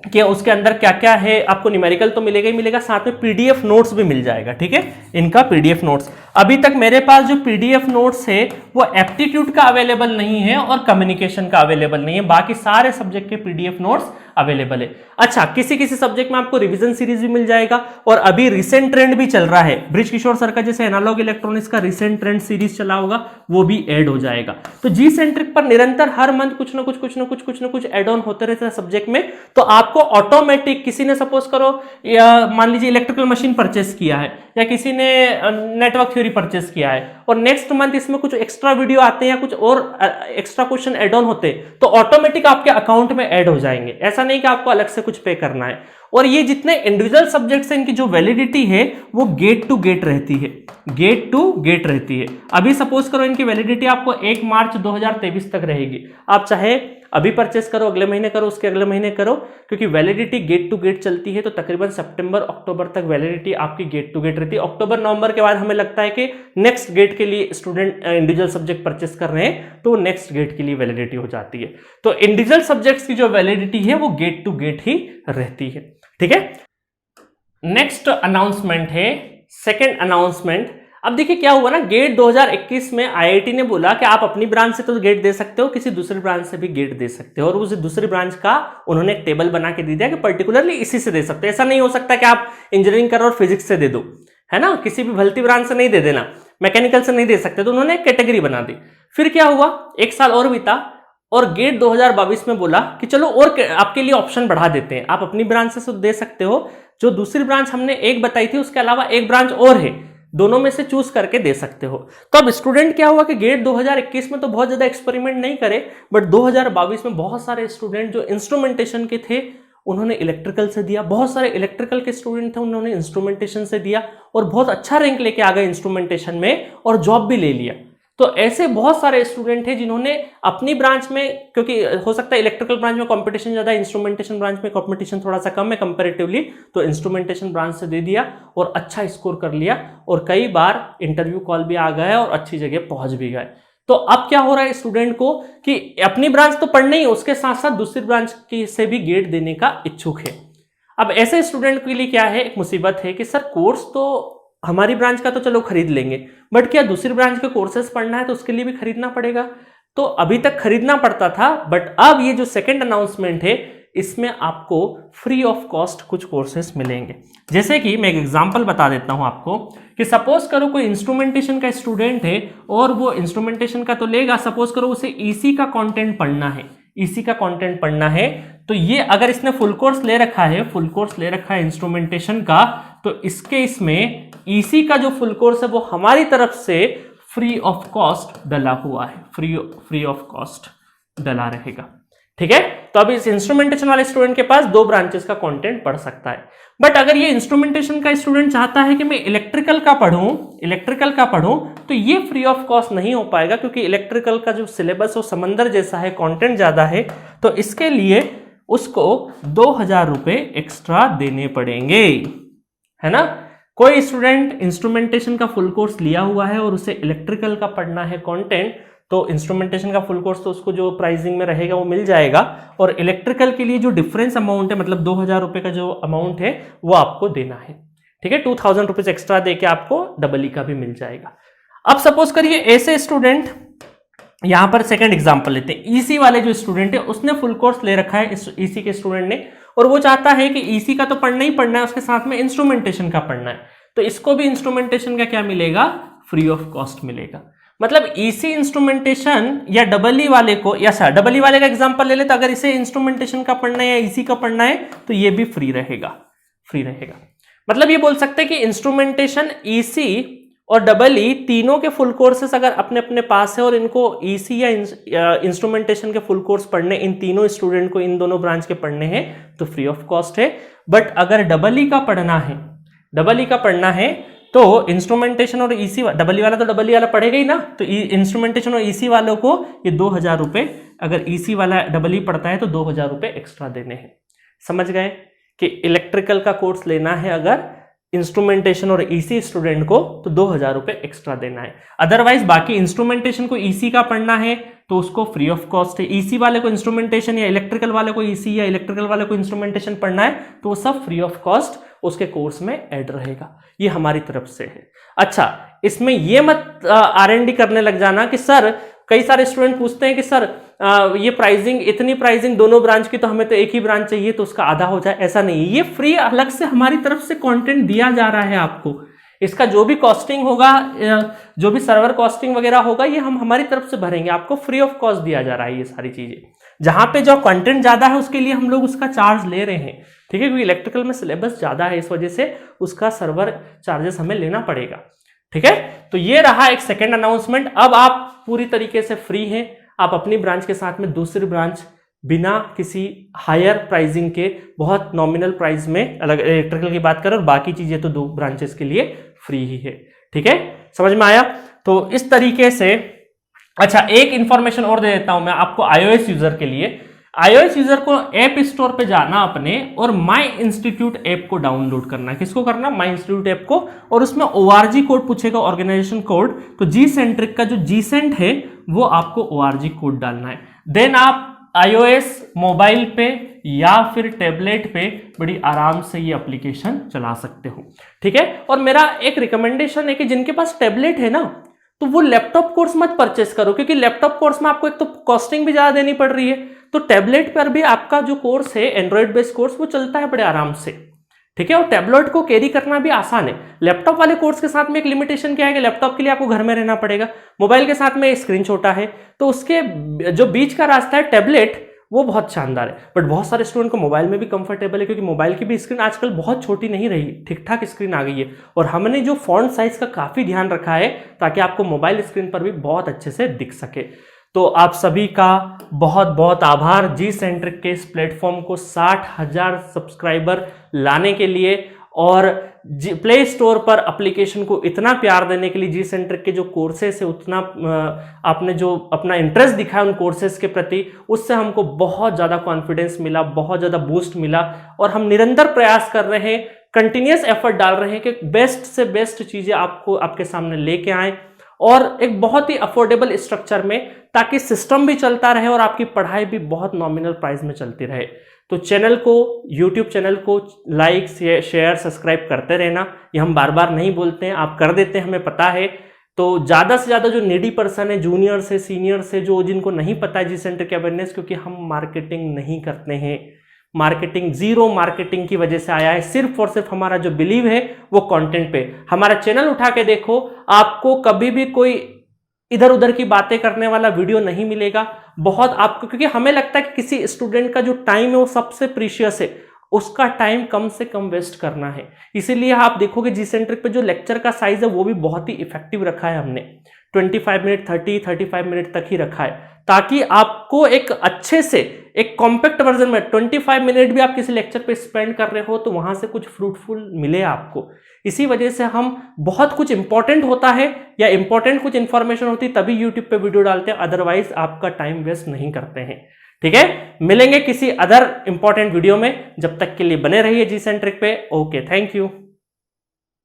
कि उसके अंदर क्या क्या है, आपको न्यूमेरिकल तो मिलेगा ही मिलेगा, साथ में PDF नोट्स भी मिल जाएगा। ठीक है, इनका PDF नोट्स अभी तक मेरे पास जो PDF नोट्स है वो एप्टीट्यूड का अवेलेबल नहीं है और कम्युनिकेशन का अवेलेबल नहीं है, बाकी सारे सब्जेक्ट के PDF नोट्स अवेलेबल है। अच्छा, किसी किसी सब्जेक्ट में आपको रिवीजन सीरीज भी मिल जाएगा। और अभी रिसेंट ट्रेंड भी चल रहा है, ब्रिज किशोर सर का जैसे एनालॉग इलेक्ट्रॉनिक्स का रिसेंट ट्रेंड सीरीज चला होगा वो भी ऐड हो जाएगा। तो जी सेंट्रिक पर निरंतर हर मंथ कुछ ना कुछ ऐड ऑन होते रहते हैं सब्जेक्ट में। तो आपको ऑटोमेटिक, किसी ने सपोज करो या मान लीजिए इलेक्ट्रिकल मशीन परचेस किया है या किसी ने नेटवर्क थ्योरी परचेस किया है और नेक्स्ट मंथ इसमें कुछ एक्स्ट्रा वीडियो आते हैं या कुछ और एक्स्ट्रा क्वेश्चन ऐड ऑन होते हैं तो ऑटोमेटिक आपके अकाउंट में ऐड हो जाएंगे। ऐसा नहीं कि आपको अलग से कुछ पे करना है। और ये जितने इंडिविजुअल सब्जेक्ट्स हैं इनकी जो वैलिडिटी है वो गेट टू गेट रहती है, गेट टू गेट रहती है। अभी सपोज करो इनकी वैलिडिटी आपको 1 मार्च 2023 तक रहेगी। आप चाहे अभी परचेस करो, अगले महीने करो, उसके अगले महीने करो, क्योंकि वैलिडिटी गेट टू गेट चलती है। तो तकरीबन सितंबर अक्टूबर तक वैलिडिटी आपकी गेट टू गेट रहती है। अक्टूबर नवंबर के बाद हमें लगता है कि नेक्स्ट गेट के लिए स्टूडेंट इंडिविजुअल सब्जेक्ट परचेस कर रहे हैं तो नेक्स्ट गेट के लिए वैलिडिटी हो जाती है। तो इंडिविजुअल सब्जेक्ट्स की जो वैलिडिटी है वो गेट टू गेट ही रहती है। ठीक है, नेक्स्ट अनाउंसमेंट है सेकेंड अनाउंसमेंट। अब देखिए क्या हुआ ना, गेट 2021 में आईआईटी ने बोला कि आप अपनी ब्रांच से तो गेट दे सकते हो, किसी दूसरी ब्रांच से भी गेट दे सकते हो, और उस दूसरी ब्रांच का उन्होंने एक टेबल बना के दे दिया कि पर्टिकुलरली इसी से दे सकते हो। ऐसा नहीं हो सकता कि आप इंजीनियरिंग करो और फिजिक्स से दे दो, है ना, किसी भी भलती ब्रांच से नहीं दे देना, मैकेनिकल से नहीं दे सकते। तो उन्होंने एक कैटेगरी बना दी। फिर क्या हुआ, एक साल और बीता और गेट 2022 में बोला कि चलो और आपके लिए ऑप्शन बढ़ा देते हैं, आप अपनी ब्रांच से दे सकते हो, जो दूसरी ब्रांच हमने एक बताई थी उसके अलावा एक ब्रांच और है, दोनों में से चूज करके दे सकते हो। तो अब स्टूडेंट क्या हुआ कि गेट 2021 में तो बहुत ज्यादा एक्सपेरिमेंट नहीं करे, बट 2022 में बहुत सारे स्टूडेंट जो इंस्ट्रूमेंटेशन के थे उन्होंने इलेक्ट्रिकल से दिया, बहुत सारे इलेक्ट्रिकल के स्टूडेंट थे उन्होंने इंस्ट्रूमेंटेशन से दिया और बहुत अच्छा रैंक लेके आ गए इंस्ट्रूमेंटेशन में और जॉब भी ले लिया। तो ऐसे बहुत सारे स्टूडेंट हैं जिन्होंने अपनी ब्रांच में, क्योंकि हो सकता है इलेक्ट्रिकल ब्रांच में कंपटीशन ज्यादा है, इंस्ट्रूमेंटेशन ब्रांच में कंपटीशन थोड़ा सा कम है कंपैरेटिवली, तो इंस्ट्रूमेंटेशन ब्रांच से दे दिया और अच्छा स्कोर कर लिया और कई बार इंटरव्यू कॉल भी आ गया और अच्छी जगह पहुंच भी गए। तो अब क्या हो रहा है स्टूडेंट को कि अपनी ब्रांच तो पढ़नी ही, उसके साथ साथ दूसरी ब्रांच की से भी गेट देने का इच्छुक है। अब ऐसे स्टूडेंट के लिए क्या है, एक मुसीबत है कि सर कोर्स तो हमारी ब्रांच का तो चलो खरीद लेंगे, बट क्या दूसरी ब्रांच के कोर्सेज पढ़ना है तो उसके लिए भी खरीदना पड़ेगा। तो अभी तक खरीदना पड़ता था, बट अब ये जो सेकंड अनाउंसमेंट है इसमें आपको फ्री ऑफ कॉस्ट कुछ कोर्सेज मिलेंगे। जैसे कि मैं एक एग्जांपल बता देता हूं आपको कि सपोज करो कोई इंस्ट्रूमेंटेशन का स्टूडेंट है और वो इंस्ट्रूमेंटेशन का तो लेगा, सपोज करो उसे ईसी का कंटेंट पढ़ना है, ईसी का कंटेंट पढ़ना है, तो ये अगर इसने फुल कोर्स ले रखा है, फुल कोर्स ले रखा है इंस्ट्रूमेंटेशन का, तो इसके इसमें ईसी का जो फुल कोर्स है वो हमारी तरफ से फ्री ऑफ कॉस्ट डला हुआ है, फ्री ऑफ कॉस्ट डला रहेगा। ठीक है, तो अब इस इंस्ट्रूमेंटेशन वाले स्टूडेंट के पास दो ब्रांचेस का कंटेंट पढ़ सकता है। बट अगर ये इंस्ट्रूमेंटेशन का स्टूडेंट चाहता है कि मैं इलेक्ट्रिकल का पढ़ूं, तो ये फ्री ऑफ कॉस्ट नहीं हो पाएगा, क्योंकि इलेक्ट्रिकल का जो सिलेबस वो समंदर जैसा है, कंटेंट ज्यादा है, तो इसके लिए उसको 2000 रुपए एक्स्ट्रा देने पड़ेंगे, है ना। कोई स्टूडेंट इंस्ट्रूमेंटेशन का फुल कोर्स लिया हुआ है और उसे इलेक्ट्रिकल का पढ़ना है कंटेंट, तो इंस्ट्रूमेंटेशन का फुल कोर्स तो उसको जो प्राइसिंग में रहेगा वो मिल जाएगा, और इलेक्ट्रिकल के लिए जो डिफरेंस अमाउंट है, मतलब 2000 रुपए का जो अमाउंट है वो आपको देना है। ठीक है, 2000 रुपीज एक्स्ट्रा देके आपको डबल ई का भी मिल जाएगा। अब सपोज करिए ऐसे स्टूडेंट, यहां पर सेकंड एग्जांपल लेते हैं, ईसी वाले जो स्टूडेंट है उसने फुल कोर्स ले रखा है ईसी के स्टूडेंट ने, और वो चाहता है कि ईसी का तो पढ़ना ही पढ़ना है, उसके साथ में इंस्ट्रूमेंटेशन का पढ़ना है, तो इसको भी इंस्ट्रूमेंटेशन का क्या मिलेगा, फ्री ऑफ कॉस्ट मिलेगा। मतलब ईसी इंस्ट्रूमेंटेशन या डबल ई वाले को, या सर डबल ई वाले का एग्जांपल ले ले, तो अगर इसे इंस्ट्रूमेंटेशन का पढ़ना है या ईसी का पढ़ना है तो ये भी फ्री रहेगा। मतलब ये बोल सकते हैं कि इंस्ट्रूमेंटेशन, ईसी और डबल ई तीनों के फुल कोर्सेस अगर अपने अपने पास है और इनको ईसी या इंस्ट्रूमेंटेशन के फुल कोर्स पढ़ने, इन तीनों स्टूडेंट को इन दोनों ब्रांच के पढ़ने हैं तो फ्री ऑफ कॉस्ट है। बट अगर डबल ई का पढ़ना है तो इंस्ट्रूमेंटेशन और ईसी, डबल ई वाला तो डबल ई वाला पढ़ेगा ही ना, तो इंस्ट्रूमेंटेशन और ईसी वालों को ये 2000 रुपए, अगर ईसी वाला डबल ई पढ़ता है तो 2000 रुपए एक्स्ट्रा देने हैं। समझ गए कि इलेक्ट्रिकल का कोर्स लेना है अगर इंस्ट्रूमेंटेशन और ईसी स्टूडेंट को तो 2000 रुपए एक्स्ट्रा देना है। अदरवाइज बाकी इंस्ट्रूमेंटेशन को ईसी का पढ़ना है तो उसको फ्री ऑफ कॉस्ट है, ईसी वाले को इंस्ट्रूमेंटेशन या इलेक्ट्रिकल वाले को ईसी या इलेक्ट्रिकल वाले को इंस्ट्रूमेंटेशन पढ़ना है तो वो सब फ्री ऑफ कॉस्ट उसके कोर्स में ऐड रहेगा। ये हमारी तरफ से है। अच्छा, इसमें ये मत R&D करने लग जाना कि सर, कई सारे स्टूडेंट पूछते हैं कि सर ये प्राइसिंग, इतनी प्राइसिंग दोनों ब्रांच की, तो हमें तो एक ही ब्रांच चाहिए तो उसका आधा हो जाए। ऐसा नहीं, ये फ्री अलग से हमारी तरफ से कंटेंट दिया जा रहा है आपको। इसका जो भी कॉस्टिंग होगा, जो भी सर्वर कॉस्टिंग वगैरह होगा, ये हम हमारी तरफ से भरेंगे, आपको फ्री ऑफ कॉस्ट दिया जा रहा है ये सारी चीजें। जहां पे जो कंटेंट ज्यादा है उसके लिए हम लोग उसका चार्ज ले रहे हैं, ठीक है, क्योंकि इलेक्ट्रिकल में सिलेबस ज्यादा है, इस वजह से उसका सर्वर चार्जेस हमें लेना पड़ेगा। ठीक है, तो ये रहा एक सेकेंड अनाउंसमेंट। अब आप पूरी तरीके से फ्री हैं, आप अपनी ब्रांच के साथ में दूसरी ब्रांच बिना किसी हायर प्राइसिंग के, बहुत नॉमिनल प्राइस में, अलग इलेक्ट्रिकल की बात करें, और बाकी चीजें तो दो ब्रांचेस के लिए फ्री ही है। ठीक है, समझ में आया। तो इस तरीके से अच्छा, एक इंफॉर्मेशन और दे देता हूं मैं आपको iOS यूजर के लिए। iOS यूजर को ऐप स्टोर पे जाना अपने और माई इंस्टीट्यूट ऐप को डाउनलोड करना है। किसको करना? माई इंस्टीट्यूट ऐप को। और उसमें ORG कोड पूछेगा, ऑर्गेनाइजेशन कोड। तो जी सेंट्रिक का जो जी सेंट है वो आपको ORG कोड डालना है। देन आप iOS मोबाइल पे या फिर टैबलेट पे बड़ी आराम से ये एप्लीकेशन चला सकते हो। ठीक है। और मेरा एक रिकमेंडेशन है कि जिनके पास टैबलेट है ना, तो वो लैपटॉप कोर्स मत परचेस करो, क्योंकि लैपटॉप कोर्स में आपको एक तो कॉस्टिंग भी ज्यादा देनी पड़ रही है। तो टैबलेट पर भी आपका जो कोर्स है एंड्रॉइड बेस्ड कोर्स, वो चलता है बड़े आराम से। ठीक है। और टैबलेट को कैरी करना भी आसान है। लैपटॉप वाले कोर्स के साथ में एक लिमिटेशन क्या है कि लैपटॉप के लिए आपको घर में रहना पड़ेगा, मोबाइल के साथ में स्क्रीन छोटा है, तो उसके जो बीच का रास्ता है टैबलेट, वो बहुत शानदार है। बट बहुत सारे स्टूडेंट को मोबाइल में भी कंफर्टेबल है, क्योंकि मोबाइल की भी स्क्रीन आजकल बहुत छोटी नहीं रही, ठीक ठाक स्क्रीन आ गई है। और हमने जो फॉन्ट साइज का काफी ध्यान रखा है ताकि आपको मोबाइल स्क्रीन पर भी बहुत अच्छे से दिख सके। तो आप सभी का बहुत बहुत आभार जी सेंट्रिक के इस प्लेटफॉर्म को 60,000 सब्सक्राइबर लाने के लिए, और प्ले स्टोर पर एप्लीकेशन को इतना प्यार देने के लिए। जी सेंट्रिक के जो कोर्सेस है, उतना आपने जो अपना इंटरेस्ट दिखाया उन कोर्सेस के प्रति, उससे हमको बहुत ज़्यादा कॉन्फिडेंस मिला, बहुत ज़्यादा बूस्ट मिला। और हम निरंतर प्रयास कर रहे हैं, कंटिन्यूस एफर्ट डाल रहे हैं कि बेस्ट से बेस्ट चीज़ें आपको आपके सामने लेके आएँ, और एक बहुत ही अफोर्डेबल स्ट्रक्चर में, ताकि सिस्टम भी चलता रहे और आपकी पढ़ाई भी बहुत नॉमिनल प्राइस में चलती रहे। तो चैनल को, यूट्यूब चैनल को लाइक शेयर सब्सक्राइब करते रहना। ये हम बार बार नहीं बोलते हैं, आप कर देते हैं, हमें पता है। तो ज़्यादा से ज़्यादा जो नीडी पर्सन है, जूनियर से सीनियर से, जो जिनको नहीं पता है जी सेंटर की अवेयरनेस, क्योंकि हम मार्केटिंग नहीं करते हैं, मार्केटिंग जीरो मार्केटिंग की वजह से आया है। सिर्फ और सिर्फ हमारा जो बिलीव है वो कंटेंट पे। हमारा चैनल उठा के देखो, आपको कभी भी कोई इधर उधर की बातें करने वाला वीडियो नहीं मिलेगा। बहुत आपको, क्योंकि हमें लगता है कि किसी स्टूडेंट का जो टाइम है वो सबसे प्रीशियस है, उसका टाइम कम से कम वेस्ट करना है। इसीलिए आप देखोगे जी सेंट्रिक पे जो लेक्चर का साइज है वो भी बहुत ही इफेक्टिव रखा है हमने। 25 मिनट 35 मिनट तक ही रखा है, ताकि आपको एक अच्छे से एक कॉम्पैक्ट वर्जन में 25 मिनट भी आप किसी लेक्चर पे स्पेंड कर रहे हो तो वहां से कुछ फ्रूटफुल मिले आपको। इसी वजह से हम बहुत कुछ इंपॉर्टेंट होता है या इंपॉर्टेंट कुछ इंफॉर्मेशन होती है तभी यूट्यूब पे वीडियो डालते हैं, अदरवाइज आपका टाइम वेस्ट नहीं करते हैं। ठीक है, मिलेंगे किसी अदर इंपॉर्टेंट वीडियो में, जब तक के लिए बने रहिए जी सेंट्रिक पे। Okay, thank you.